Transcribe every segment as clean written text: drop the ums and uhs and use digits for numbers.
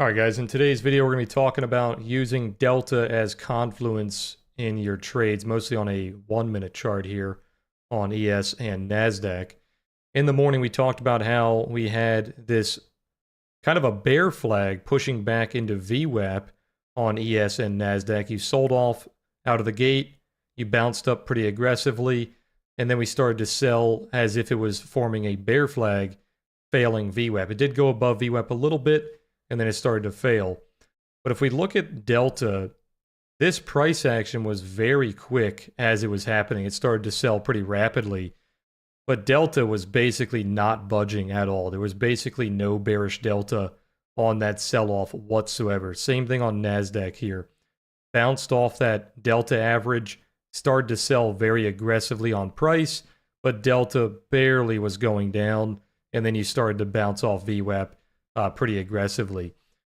All right, guys, in today's video, we're going to be talking about using Delta as Confluence in your trades, mostly on a 1-minute chart here on ES and NASDAQ. In the morning, we talked about how we had this kind of a bear flag pushing back into VWAP on ES and NASDAQ. You sold off out of the gate, you bounced up pretty aggressively, and then we started to sell as if it was forming a bear flag, failing VWAP. It did go above VWAP a little bit, and then it started to fail. But if we look at Delta, this price action was very quick as it was happening. It started to sell pretty rapidly, but Delta was basically not budging at all. There was basically no bearish Delta on that sell-off whatsoever. Same thing on NASDAQ here. Bounced off that Delta average, started to sell very aggressively on price, but Delta barely was going down, and then you started to bounce off VWAP pretty aggressively.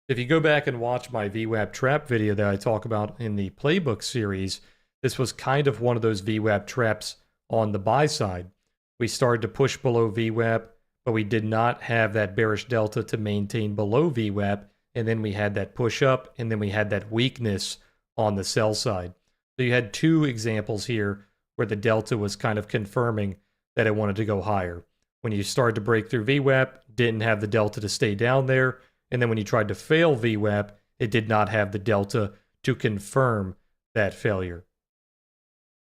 If you go back and watch my VWAP trap video that I talk about in the playbook series, this was kind of one of those VWAP traps on the buy side. We started to push below VWAP, but we did not have that bearish delta to maintain below VWAP, and then we had that push up, and then we had that weakness on the sell side. So you had two examples here where the delta was kind of confirming that it wanted to go higher. When you started to break through VWAP, didn't have the delta to stay down there. And then when you tried to fail VWAP, it did not have the delta to confirm that failure.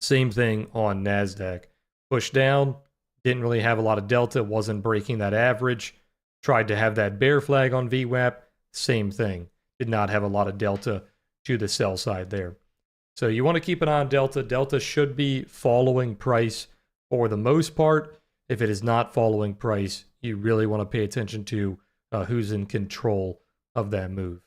Same thing on NASDAQ. Pushed down, didn't really have a lot of delta, wasn't breaking that average. Tried to have that bear flag on VWAP, same thing. Did not have a lot of delta to the sell side there. So you want to keep an eye on Delta. Delta should be following price for the most part. If it is not following price, you really want to pay attention to who's in control of that move.